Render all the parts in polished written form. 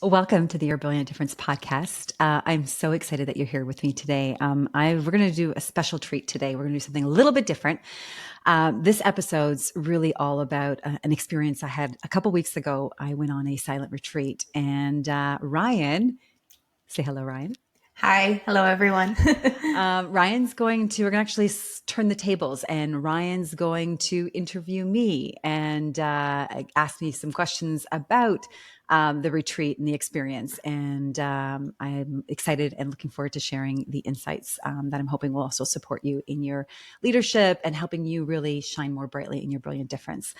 Welcome to the Your Brilliant Difference podcast. I'm so excited that you're here with me today. We're going to do a special treat today. We're going to do something a little bit different. This episode's really all about an experience I had a couple weeks ago. I went on a silent retreat, and Ryan, say hello, Ryan. Hi. Hello, everyone. We're going to actually turn the tables, and Ryan's going to interview me and ask me some questions about the retreat and the experience. And I'm excited and looking forward to sharing the insights that I'm hoping will also support you in your leadership and helping you really shine more brightly in your brilliant difference.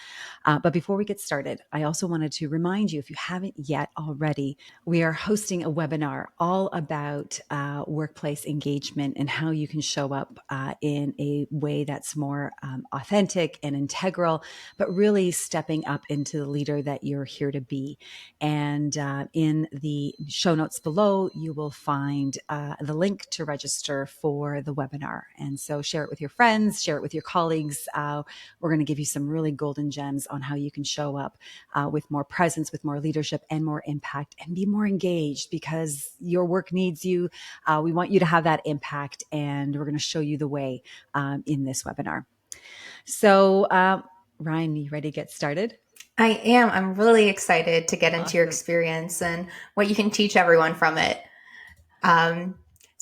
But before we get started, I also wanted to remind you, if you haven't yet already, we are hosting a webinar all about workplace engagement and how you can show up in a way that's more authentic and integral, but really stepping up into the leader that you're here to be. And in the show notes below, you will find the link to register for the webinar. And so share it with your friends, share it with your colleagues. We're going to give you some really golden gems on how you can show up with more presence, with more leadership and more impact, and be more engaged, because your work needs you. We want you to have that impact, and we're going to show you the way in this webinar. So, Ryan, you ready to get started? I am. I'm really excited to get into your Awesome. experience and what you can teach everyone from it. Um,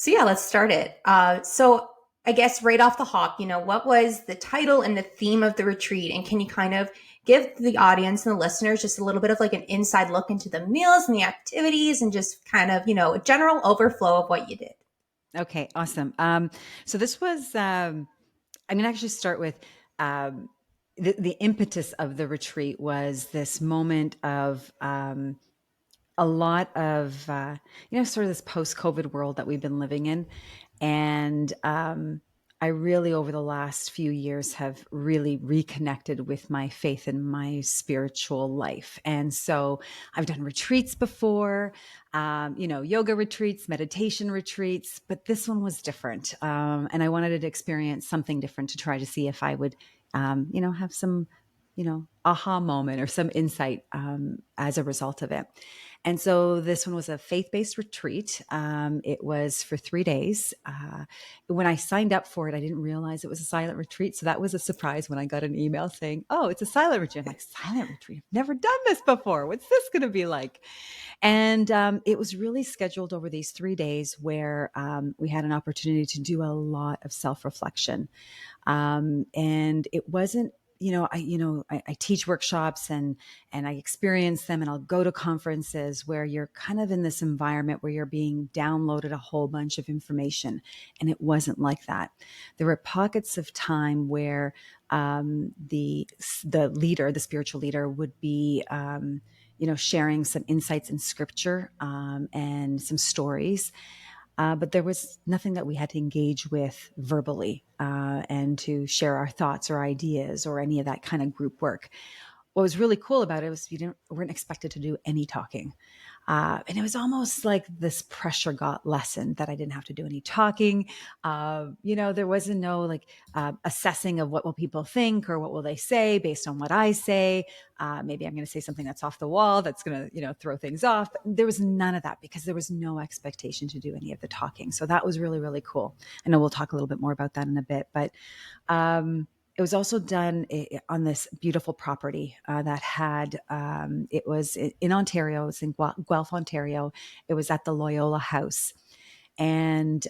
yeah, let's start it. So I guess right off the hop, what was the title and the theme of the retreat? And can you kind of give the audience and the listeners just a little bit of like an inside look into the meals and the activities and just kind of, a general overflow of what you did? Okay, awesome. So this was, I'm going to actually start with the impetus of the retreat was this moment of a lot of, sort of this post-COVID world that we've been living in. And I really, over the last few years, have really reconnected with my faith and my spiritual life. And so I've done retreats before, yoga retreats, meditation retreats, but this one was different. And I wanted to experience something different to try to see if I would, have some, aha moment or some insight as a result of it. And so this one was a faith-based retreat. It was for 3 days. When I signed up for it, I didn't realize it was a silent retreat. So that was a surprise when I got an email saying, "Oh, it's a silent retreat." I'm like, "Silent retreat? I've never done this before. What's this going to be like?" And it was really scheduled over these 3 days where we had an opportunity to do a lot of self-reflection. And it wasn't, I teach workshops and I experience them, and I'll go to conferences where you're kind of in this environment where you're being downloaded a whole bunch of information. And it wasn't like that. There were pockets of time where the leader, the spiritual leader, would be sharing some insights in scripture and some stories. But there was nothing that we had to engage with verbally and to share our thoughts or ideas or any of that kind of group work. What was really cool about it was weren't expected to do any talking. And it was almost like this pressure got lessened that I didn't have to do any talking. There wasn't no like assessing of what will people think or what will they say based on what I say. Maybe I'm going to say something that's off the wall, that's going to, throw things off. But there was none of that because there was no expectation to do any of the talking. So that was really, really cool. I know we'll talk a little bit more about that in a bit, but it was also done on this beautiful property that had, it was in Ontario, it was in Guelph, Ontario. It was at the Loyola House. And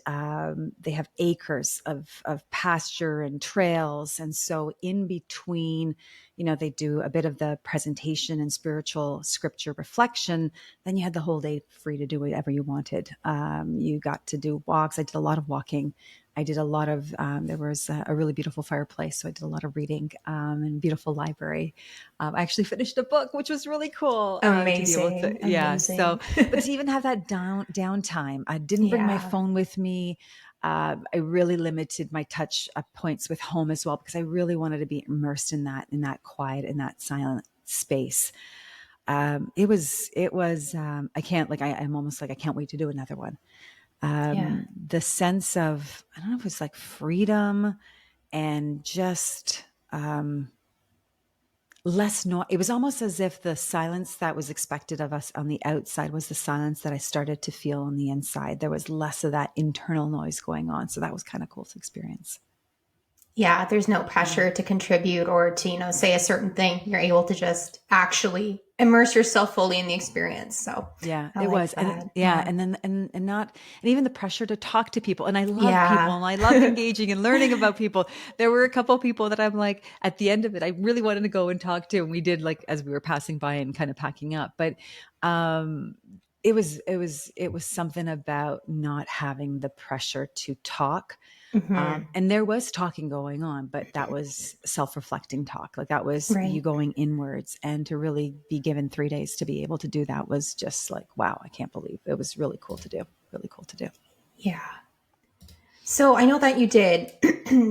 they have acres of pasture and trails. And so in between, they do a bit of the presentation and spiritual scripture reflection. Then you had the whole day free to do whatever you wanted. You got to do walks. I did a lot of walking. I did a lot of, there was a really beautiful fireplace. So I did a lot of reading and beautiful library. I actually finished a book, which was really cool to be able to, Amazing. yeah. So, Amazing. but to even have that downtime, I didn't bring my Yeah. phone with me. I really limited my touch points with home as well, because I really wanted to be immersed in that quiet, in that silent space. I can't, like, I'm almost like, I can't wait to do another one. Yeah. The sense of, I don't know if it's like freedom and just, less noise. It was almost as if the silence that was expected of us on the outside was the silence that I started to feel on the inside. There was less of that internal noise going on. So that was kind of cool to experience. Yeah, there's no Yeah. pressure to contribute or to, say a certain thing. You're able to just actually immerse yourself fully in the experience. So Yeah, I it like was. And that. yeah, Yeah. and then and not and even the pressure to talk to people. And I love people Yeah. and I love engaging and learning about people. There were a couple people that I'm like at the end of it, I really wanted to go and talk to. And we did like as we were passing by and kind of packing up. But um it was something about not having the pressure to talk. Hmm. And there was talking going on, but that was self-reflecting talk. Like that was you Right. going inwards, and to really be given 3 days to be able to do that was just like, wow, I can't believe it was really cool to do. Really cool to do. Yeah. So I know that you did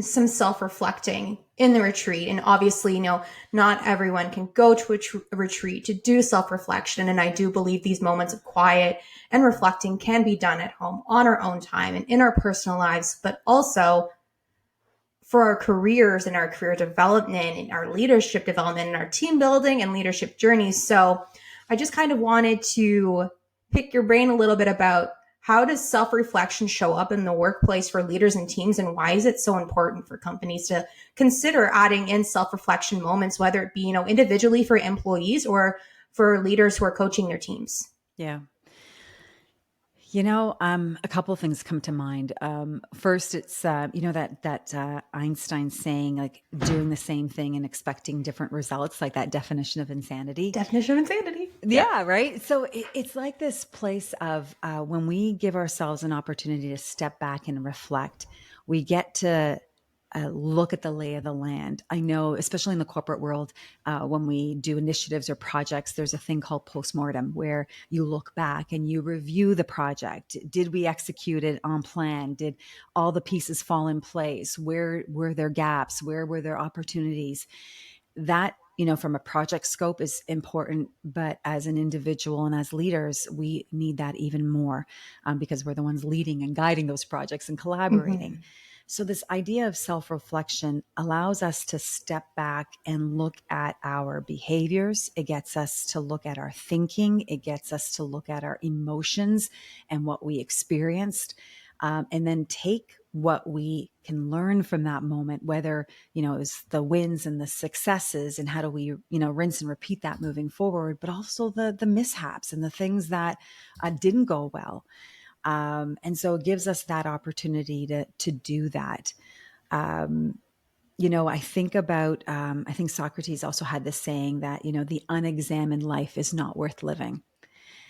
some self reflecting in the retreat. And obviously, not everyone can go to a retreat to do self reflection. And I do believe these moments of quiet and reflecting can be done at home on our own time and in our personal lives, but also for our careers and our career development and our leadership development and our team building and leadership journeys. So I just kind of wanted to pick your brain a little bit about how does self-reflection show up in the workplace for leaders and teams, and why is it so important for companies to consider adding in self-reflection moments, whether it be, individually for employees or for leaders who are coaching their teams? Yeah. A couple of things come to mind. First, it's that Einstein saying like doing the same thing and expecting different results, like that definition of insanity. Definition of insanity. Yep. Yeah, right. So it's like this place of when we give ourselves an opportunity to step back and reflect, we get to look at the lay of the land. I know, especially in the corporate world, when we do initiatives or projects, there's a thing called postmortem where you look back and you review the project. Did we execute it on plan? Did all the pieces fall in place? Where were there gaps? Where were there opportunities? That from a project scope is important, but as an individual and as leaders we need that even more, because we're the ones leading and guiding those projects and collaborating. Mm-hmm. So this idea of self-reflection allows us to step back and look at our behaviors. It gets us to look at our thinking. It gets us to look at our emotions and what we experienced, and then take what we can learn from that moment, whether, is the wins and the successes, and how do we, rinse and repeat that moving forward, but also the mishaps and the things that didn't go well. And so it gives us that opportunity to do that. I think about, I think Socrates also had this saying that, the unexamined life is not worth living.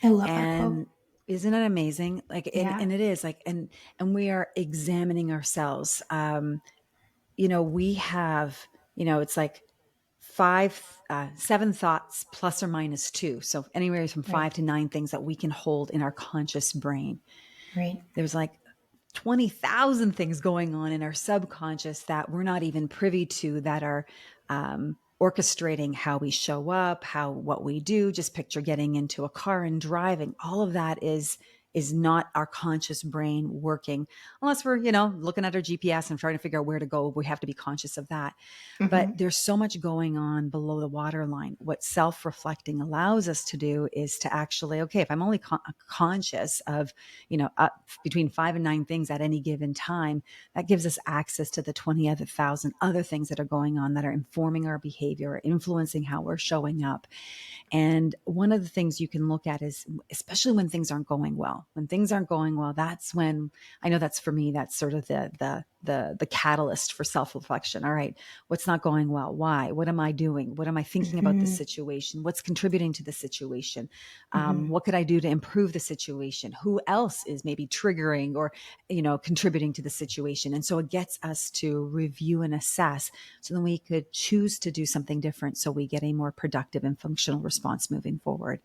I love that quote. And isn't it amazing? Like, Yeah. and it is like, and we are examining ourselves. We have, it's like seven thoughts plus or minus two. So anywhere from Right. 5 to 9 things that we can hold in our conscious brain. Right. There's like 20,000 things going on in our subconscious that we're not even privy to, that are orchestrating how we show up, what we do. Just picture getting into a car and driving. All of that is not our conscious brain working, unless we're, looking at our GPS and trying to figure out where to go. We have to be conscious of that. But Mm-hmm. there's so much going on below the waterline. What self-reflecting allows us to do is to actually, okay, if I'm only conscious of, between 5 and 9 things at any given time, that gives us access to the 20,000 other things that are going on that are informing our behavior, influencing how we're showing up. And one of the things you can look at is, especially when things aren't going well, that's when, I know that's for me, that's sort of the catalyst for self-reflection. All right, what's not going well? Why? What am I doing? What am I thinking about this Mm-hmm. situation? What's contributing to the situation? Mm-hmm. What could I do to improve the situation? Who else is maybe triggering or, contributing to the situation? And so it gets us to review and assess, so then we could choose to do something different, so we get a more productive and functional response moving forward.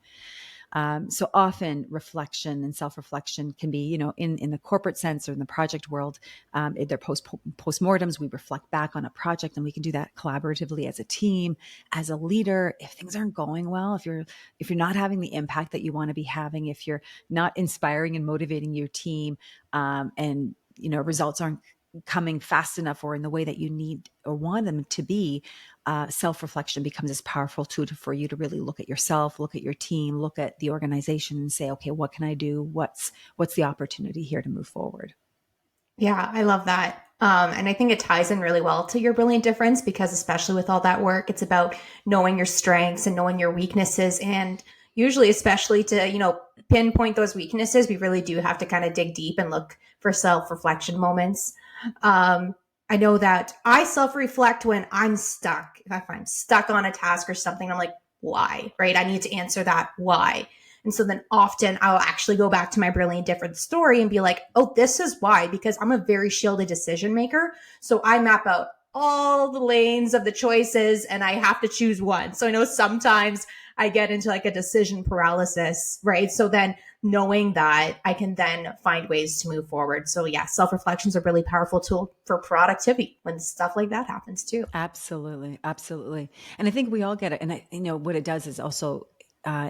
So often reflection and self-reflection can be, in the corporate sense or in the project world, they're postmortems. We reflect back on a project, and we can do that collaboratively as a team, as a leader. If things aren't going well, if you're not having the impact that you want to be having, if you're not inspiring and motivating your team, and results aren't coming fast enough or in the way that you need or want them to be, self-reflection becomes this powerful tool for you to really look at yourself, look at your team, look at the organization and say, okay, what can I do? What's the opportunity here to move forward? Yeah, I love that. And I think it ties in really well to your brilliant difference because, especially with all that work, it's about knowing your strengths and knowing your weaknesses. And usually, especially to, pinpoint those weaknesses, we really do have to kind of dig deep and look for self reflection moments. Um, I know that I self reflect when I'm stuck. If I'm stuck on a task or something, I'm like, why? Right? I need to answer that why. And so then often I'll actually go back to my brilliant difference story and be like, oh, this is why, because I'm a very shielded decision maker. So I map out all the lanes of the choices and I have to choose one. So I know sometimes I get into like a decision paralysis, right? So then knowing that I can then find ways to move forward. So yeah, self-reflection is a really powerful tool for productivity when stuff like that happens too. Absolutely, absolutely. And I think we all get it. And what it does is also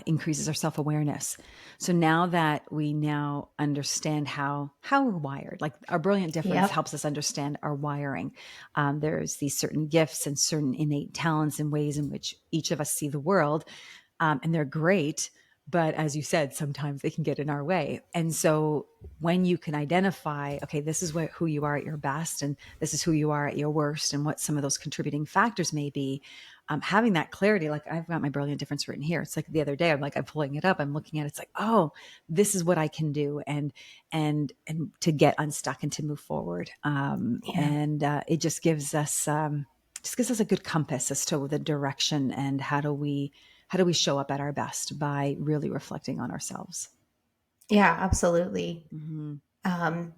increases our self-awareness. So now that we now understand how we're wired, like our brilliant difference Yep. helps us understand our wiring. There's these certain gifts and certain innate talents and ways in which each of us see the world, and they're great. But as you said, sometimes they can get in our way. And so when you can identify, okay, this is who you are at your best, and this is who you are at your worst, and what some of those contributing factors may be, having that clarity, like I've got my brilliant difference written here. It's like the other day, I'm pulling it up, I'm looking at it, it's like, oh, this is what I can do, and to get unstuck and to move forward. Yeah. And it just gives us a good compass as to the direction and how do we show up at our best by really reflecting on ourselves. Yeah, absolutely. Mm-hmm. Um,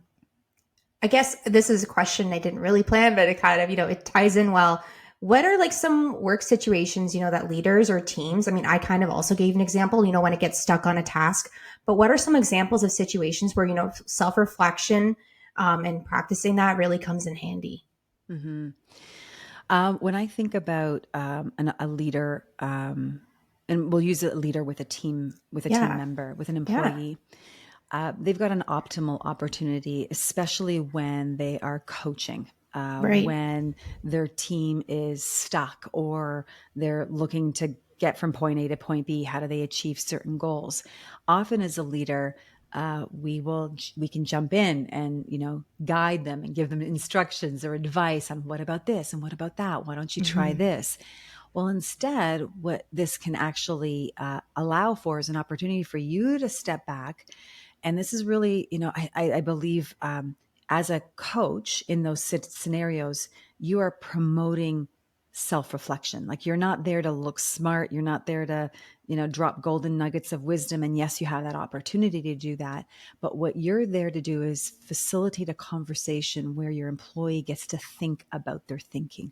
I guess this is a question I didn't really plan, but it kind of, it ties in well. What are like some work situations, that leaders or teams, I mean, I kind of also gave an example, when it gets stuck on a task, but what are some examples of situations where, self reflection and practicing that really comes in handy? Mm-hmm. When I think about a leader, and we'll use a leader with a team Yeah. member, with an Yeah. employee, they've got an optimal opportunity, especially when they are coaching, Right. when their team is stuck or they're looking to get from point A to point B. How do they achieve certain goals? Often, as a leader, we can jump in and guide them and give them instructions or advice on what about this and what about that. Why don't you try Hmm. this? Well, instead, what this can actually allow for is an opportunity for you to step back. And this is really, I believe, as a coach in those scenarios, you are promoting self-reflection. Like you're not there to look smart. You're not there to, drop golden nuggets of wisdom. And yes, you have that opportunity to do that. But what you're there to do is facilitate a conversation where your employee gets to think about their thinking.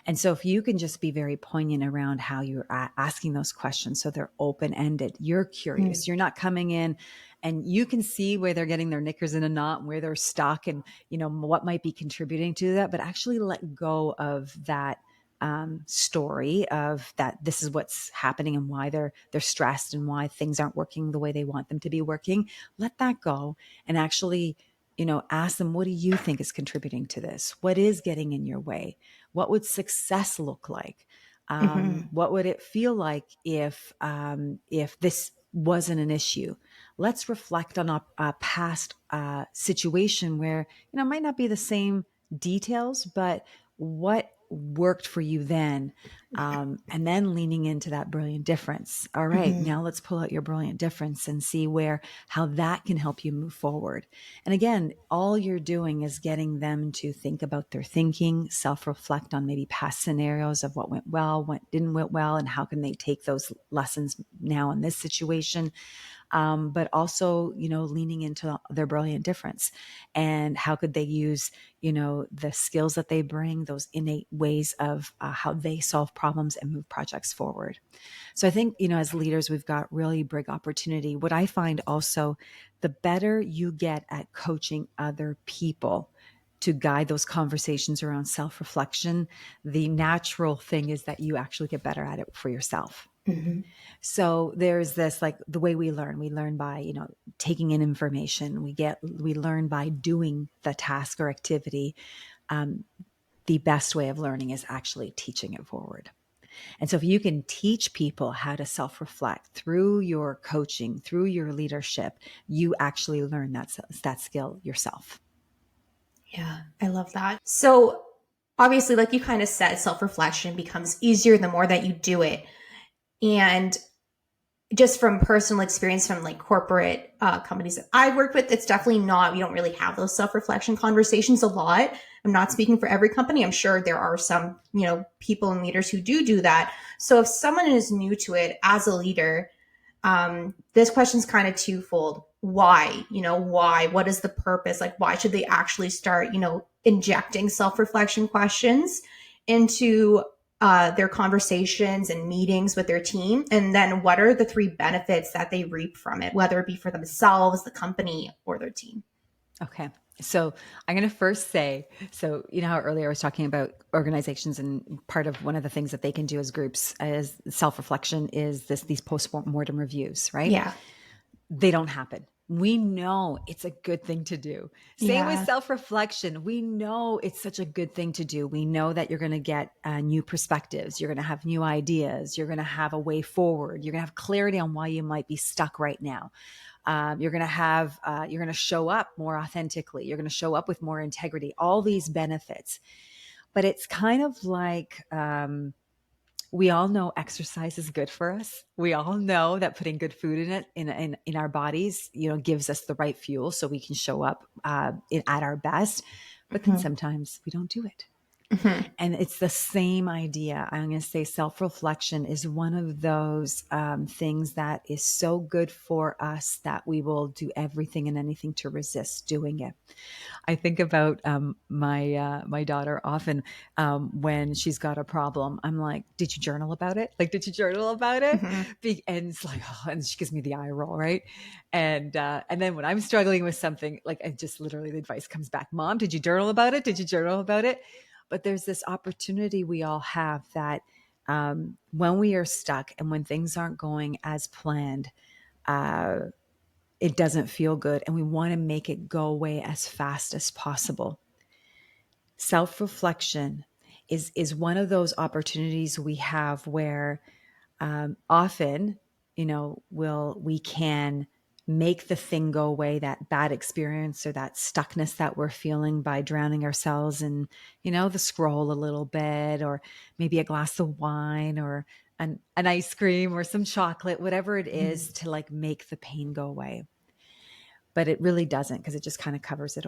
And so if you can just be very poignant around how you're asking those questions, so they're open ended, you're curious, you're not coming in and you can see where they're getting their knickers in a knot and where they're stuck and, what might be contributing to that, but actually let go of that story of that. This is what's happening and why they're stressed and why things aren't working the way they want them to be working. Let that go and actually, ask them, what do you think is contributing to this? What is getting in your way? What would success look like? Hmm. What would it feel like if this wasn't an issue? Let's reflect on a past situation where it might not be the same details, but what worked for you then, and then leaning into that brilliant difference. All right, Hmm. now let's pull out your brilliant difference and see how that can help you move forward. And again, all you're doing is getting them to think about their thinking, self-reflect on maybe past scenarios of what went well, what didn't went well, and how can they take those lessons now in this situation. But also, leaning into their brilliant difference and how could they use, the skills that they bring, those innate ways of how they solve problems and move projects forward. So I think, as leaders, we've got really big opportunity. What I find also, the better you get at coaching other people to guide those conversations around self-reflection, the natural thing is that you actually get better at it for yourself. Mm-hmm. So there's this, like, the way we learn by, taking in information. We learn by doing the task or activity. Um, the best way of learning is actually teaching it forward. And so if you can teach people how to self-reflect through your coaching, through your leadership, you actually learn that skill yourself. Yeah, I love that. So, obviously, like you kind of said, self reflection becomes easier the more that you do it. And just from personal experience from like corporate companies that I work with, it's definitely not, we don't really have those self reflection conversations a lot. I'm not speaking for every company. I'm sure there are some, people and leaders who do that. So, if someone is new to it as a leader, this question's kind of twofold. Why? Why? What is the purpose? Like, why should they actually start, injecting self reflection questions into their conversations and meetings with their team? And then what are the three benefits that they reap from it, whether it be for themselves, the company, or their team? Okay. So I'm going to first say, so you know how earlier I was talking about organizations, and part of one of the things that they can do as groups as self-reflection is these post-mortem reviews, right? Yeah. They don't happen. We know it's a good thing to do. Same with Yeah. self-reflection. We know it's such a good thing to do. We know that you're going to get new perspectives. You're going to have new ideas. You're going to have a way forward. You're going to have clarity on why you might be stuck right now. You're going to have, you're going to show up more authentically. You're going to show up with more integrity, all these benefits. But it's kind of like, we all know exercise is good for us. We all know that putting good food in it, in our bodies, gives us the right fuel so we can show up at our best. But then Mm-hmm. sometimes we don't do it. Mm-hmm. And it's the same idea. I'm going to say self-reflection is one of those things that is so good for us that we will do everything and anything to resist doing it. I think about my daughter often when she's got a problem. I'm like, "Did you journal about it? Like, did you journal about it?" Mm-hmm. And it's like, oh, and she gives me the eye roll, right? And then when I'm struggling with something, like, I just literally the advice comes back, "Mom, did you journal about it? Did you journal about it?" But there's this opportunity we all have that when we are stuck and when things aren't going as planned. Uh, it doesn't feel good, and we want to make it go away as fast as possible. Self-reflection is one of those opportunities we have where often, we can make the thing go away, that bad experience or that stuckness that we're feeling, by drowning ourselves in, the scroll a little bit, or maybe a glass of wine, or an ice cream or some chocolate, whatever it is, to like make the pain go away. But it really doesn't, because it just kind of covers it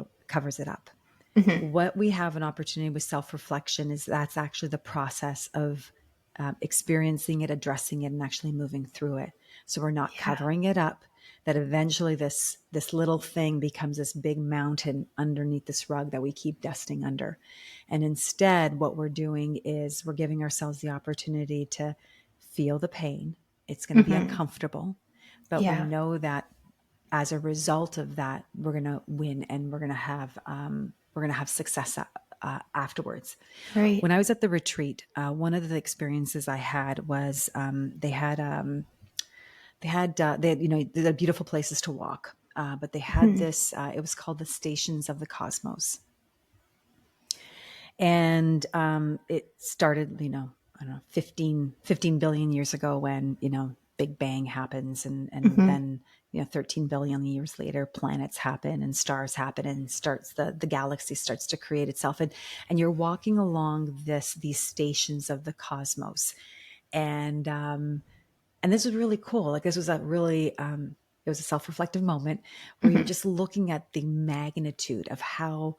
up. Mm-hmm. What we have an opportunity with self-reflection is that's actually the process of experiencing it, addressing it, and actually moving through it. So we're not Yeah. covering it up, that eventually this little thing becomes this big mountain underneath this rug that we keep dusting under. And instead, what we're doing is we're giving ourselves the opportunity to feel the pain. It's going to be Mm-hmm. uncomfortable, but we Yeah. know that as a result of that, we're going to win, and we're going to have success afterwards. Right. When I was at the retreat, one of the experiences I had was they're beautiful places to walk, but they had Mm-hmm. this. It was called the Stations of the Cosmos, and it started, I don't know, 15 billion years ago, when, Big Bang happens, and Mm-hmm. then, 13 billion years later, planets happen and stars happen, and starts the galaxy starts to create itself. And you're walking along these stations of the cosmos. And this was really cool. Like, this was a really, it was a self-reflective moment where you're Mm-hmm. just looking at the magnitude of how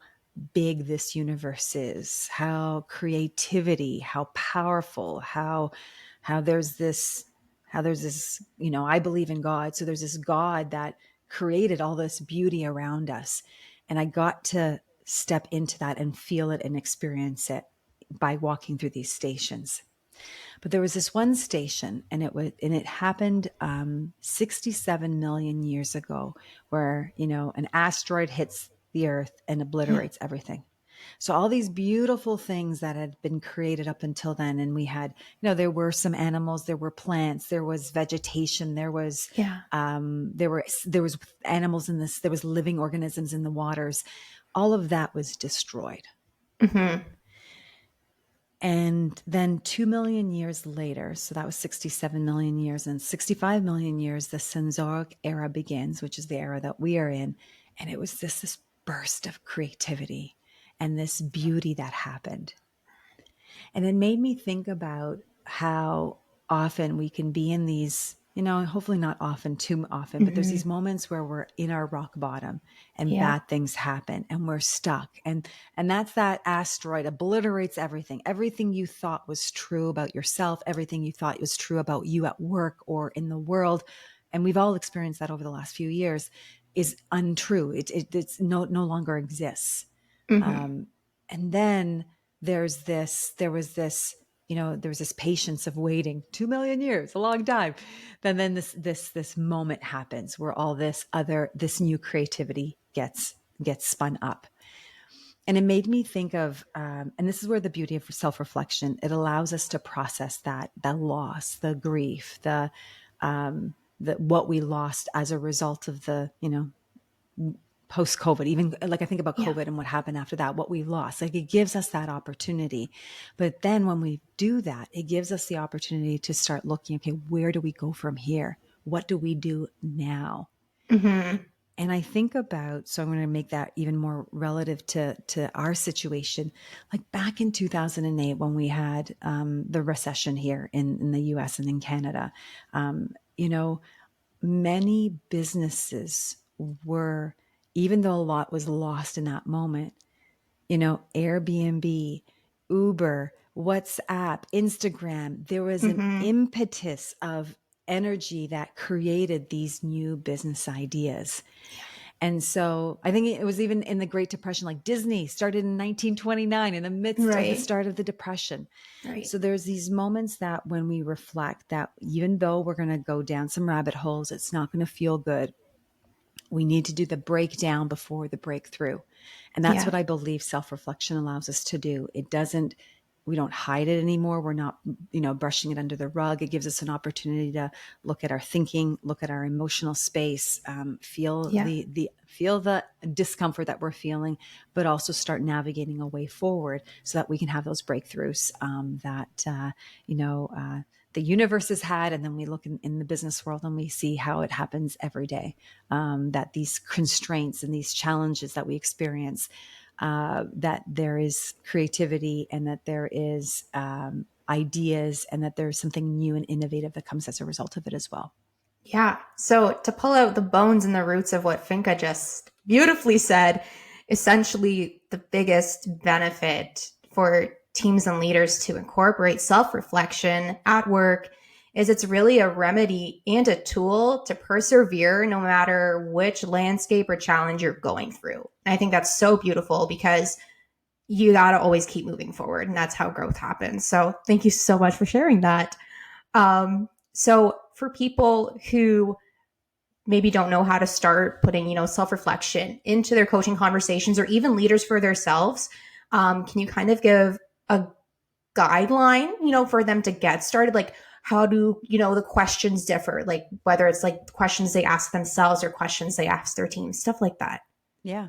big this universe is, how creativity, how powerful, how there's this, I believe in God. So there's this God that created all this beauty around us. And I got to step into that and feel it and experience it by walking through these stations. But there was this one station, and it happened 67 million years ago, where, an asteroid hits the Earth and Yeah. obliterates everything. So all these beautiful things that had been created up until then, and we had, there were some animals, there were plants, there was vegetation, Yeah. there was animals in this, there was living organisms in the waters. All of that was destroyed. Mm-hmm. And then 2 million years later, so that was 67 million years, and 65 million years, the Cenozoic era begins, which is the era that we are in. And it was this burst of creativity and this beauty that happened. And it made me think about how often we can be in these, hopefully not often, too often, but there's Mm-hmm. these moments where we're in our rock bottom and Yeah. bad things happen and we're stuck. And that's that asteroid obliterates everything. Everything you thought was true about yourself, everything you thought was true about you at work or in the world. And we've all experienced that over the last few years is untrue. It's no longer exists. Mm-hmm. Um, and then there was this patience of waiting 2 million years, a long time. Then this moment happens where all this new creativity gets spun up. And it made me think of, and this is where the beauty of self-reflection, it allows us to process that loss, the grief, the what we lost as a result of the, post COVID, even like I think about Yeah. COVID and what happened after that, what we lost, like it gives us that opportunity. But then when we do that, it gives us the opportunity to start looking, okay, where do we go from here? What do we do now? Mm-hmm. And I think about, so I'm going to make that even more relative to our situation. Like back in 2008, when we had the recession here in the US and in Canada, um, you know, many businesses were, even though a lot was lost in that moment, Airbnb, Uber, WhatsApp, Instagram, there was an Mm-hmm. impetus of energy that created these new business ideas. And so I think it was even in the Great Depression, like Disney started in 1929 in the midst of the Right. start of the Depression. Right. So there's these moments that when we reflect that even though we're going to go down some rabbit holes, it's not going to feel good. We need to do the breakdown before the breakthrough. And that's Yeah. what I believe self-reflection allows us to do. We don't hide it anymore. We're not, brushing it under the rug. It gives us an opportunity to look at our thinking, look at our emotional space, Yeah. feel the discomfort that we're feeling, but also start navigating a way forward so that we can have those breakthroughs the universe has had. And then we look in the business world and we see how it happens every day. That these constraints and these challenges that we experience, that there is creativity and that there is ideas and that there's something new and innovative that comes as a result of it as well. Yeah. So to pull out the bones and the roots of what Finca just beautifully said, essentially the biggest benefit for teams and leaders to incorporate self-reflection at work is it's really a remedy and a tool to persevere no matter which landscape or challenge you're going through. And I think that's so beautiful because you got to always keep moving forward and that's how growth happens. So thank you so much for sharing that. So for people who maybe don't know how to start putting, self-reflection into their coaching conversations or even leaders for themselves, can you kind of give a guideline, for them to get started? Like how do, the questions differ? Like whether it's like questions they ask themselves or questions they ask their team, stuff like that. Yeah.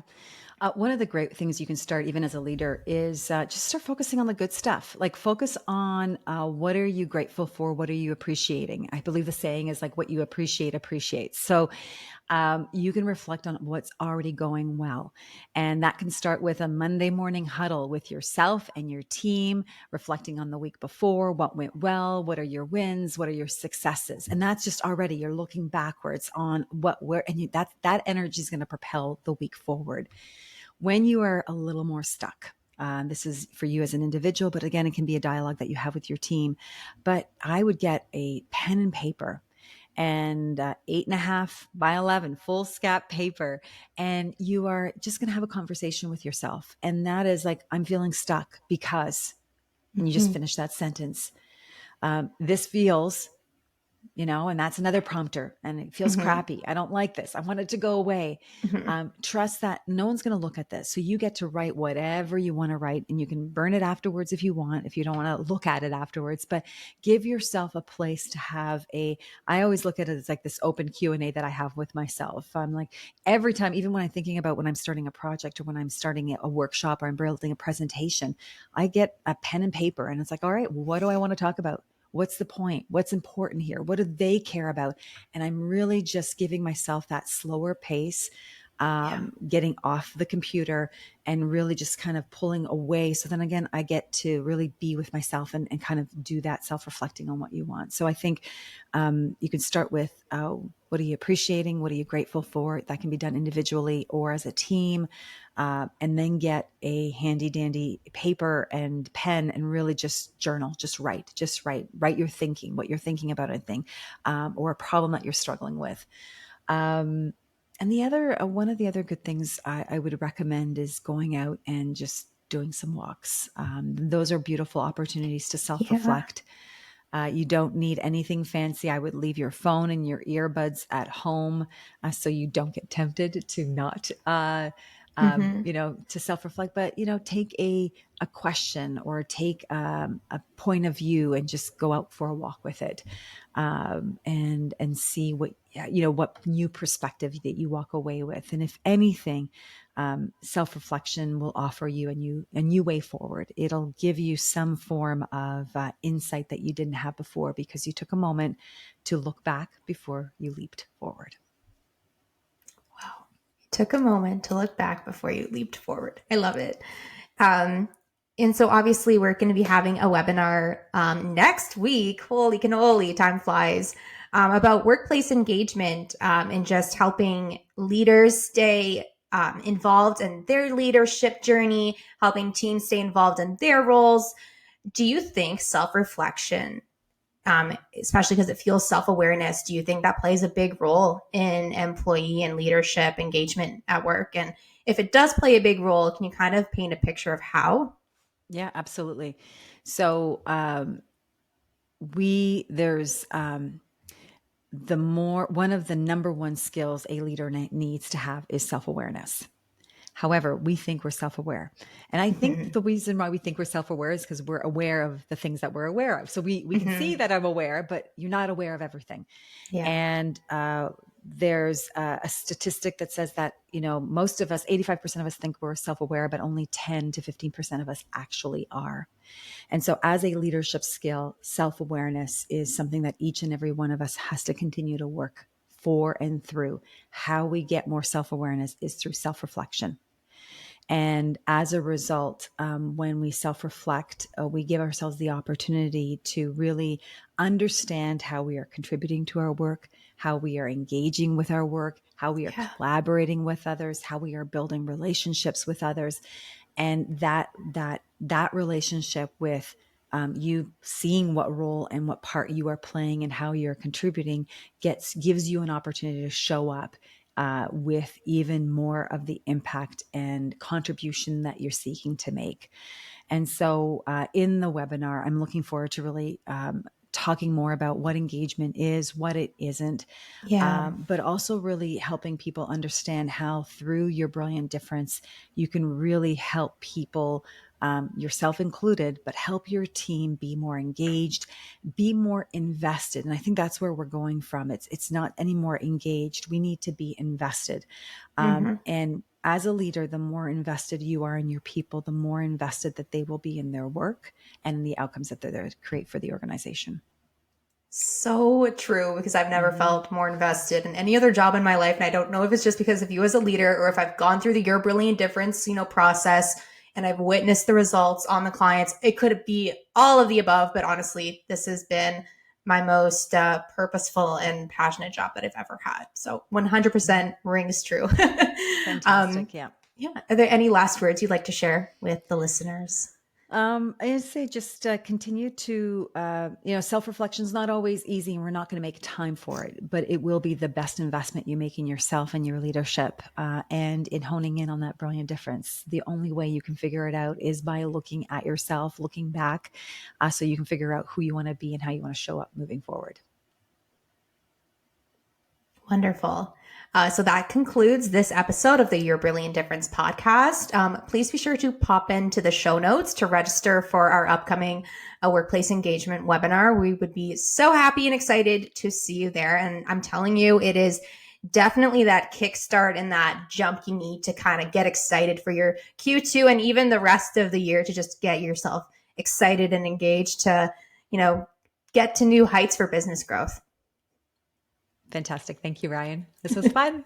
One of the great things you can start even as a leader is just start focusing on the good stuff. Like focus on what are you grateful for? What are you appreciating? I believe the saying is like what you appreciate appreciates. So you can reflect on what's already going well. And that can start with a Monday morning huddle with yourself and your team, reflecting on the week before, what went well, what are your wins, what are your successes. And that's just already, you're looking backwards on that energy is going to propel the week forward. When you are a little more stuck, this is for you as an individual, but again, it can be a dialogue that you have with your team. But I would get a pen and paper and 8.5 by 11 full scap paper. And you are just going to have a conversation with yourself. And that is like, I'm feeling stuck because, and you just Mm-hmm. finish that sentence. This feels, and that's another prompter, and it feels Mhm. crappy. I don't like this. I want it to go away. Mhm. Trust that no one's going to look at this. So you get to write whatever you want to write, and you can burn it afterwards if you want, if you don't want to look at it afterwards, but give yourself a place to have I always look at it as like this open Q&A that I have with myself. I'm like, every time, even when I'm thinking about when I'm starting a project or when I'm starting a workshop or I'm building a presentation, I get a pen and paper and it's like, all right, what do I want to talk about? What's the point? What's important here? What do they care about? And I'm really just giving myself that slower pace, Yeah. getting off the computer and really just kind of pulling away. So then again, I get to really be with myself and kind of do that self-reflecting on what you want. So I think you can start with what are you appreciating? What are you grateful for? That can be done individually or as a team. And then get a handy dandy paper and pen and really just journal, write your thinking, what you're thinking about a thing, or a problem that you're struggling with. Um, and one of the other good things I would recommend is going out and just doing some walks. Those are beautiful opportunities to Yeah. self-reflect. You don't need anything fancy. I would leave your phone and your earbuds at home, so you don't get tempted to not, Mhm. to self-reflect. But take a question or take a point of view and just go out for a walk with it, and see what new perspective that you walk away with. And if anything, self-reflection will offer you a new way forward. It'll give you some form of insight that you didn't have before because you took a moment to look back before you leaped forward. Wow. You took a moment to look back before you leaped forward. I love it. Um, and so obviously we're going to be having a webinar next week. Holy cannoli, time flies. About workplace engagement and just helping leaders stay involved in their leadership journey, helping teams stay involved in their roles. Do you think self-reflection, especially because it feels self-awareness, do you think that plays a big role in employee and leadership engagement at work? And if it does play a big role, can you kind of paint a picture of how? Yeah, absolutely. So we there's one of the number one skills a leader needs to have is self-awareness. However, we think we're self-aware. And I think Mm-hmm. the reason why we think we're self-aware is because we're aware of the things that we're aware of. So we can see Mm-hmm. that I'm aware, but you're not aware of everything. Yeah. And there's a statistic that says that, most of us, 85% of us think we're self-aware, but only 10 to 15% of us actually are. And so as a leadership skill, self-awareness is something that each and every one of us has to continue to work for and through. How we get more self-awareness is through self-reflection. And as a result, when we self reflect, we give ourselves the opportunity to really understand how we are contributing to our work, how we are engaging with our work, how we are Yeah. collaborating with others, how we are building relationships with others. And that relationship with you seeing what role and what part you are playing and how you're contributing gives you an opportunity to show up with even more of the impact and contribution that you're seeking to make. And so in the webinar, I'm looking forward to really talking more about what engagement is, what it isn't, Yeah. but also really helping people understand how through your brilliant difference, you can really help people, yourself included, but help your team be more engaged, be more invested. And I think that's where we're going from. It's not any more engaged. We need to be invested. Mm-hmm. And as a leader, the more invested you are in your people, the more invested that they will be in their work and the outcomes that they're there to create for the organization. So true, because I've never Mm-hmm. felt more invested in any other job in my life. And I don't know if it's just because of you as a leader or if I've gone through the Your Brilliant Difference, process and I've witnessed the results on the clients. It could be all of the above, but honestly, this has been my most purposeful and passionate job that I've ever had. So 100% rings true. um, Fantastic. Yeah. yeah. Are there any last words you'd like to share with the listeners? I'd say just continue to, self-reflection is not always easy and we're not going to make time for it, but it will be the best investment you make in yourself and your leadership and in honing in on that brilliant difference. The only way you can figure it out is by looking at yourself, looking back, so you can figure out who you want to be and how you want to show up moving forward. Wonderful. So that concludes this episode of the Your Brilliant Difference podcast. Please be sure to pop into the show notes to register for our upcoming workplace engagement webinar. We would be so happy and excited to see you there. And I'm telling you, it is definitely that kickstart and that jump you need to kind of get excited for your Q2 and even the rest of the year to just get yourself excited and engaged to, get to new heights for business growth. Fantastic. Thank you, Ryan. This was fun.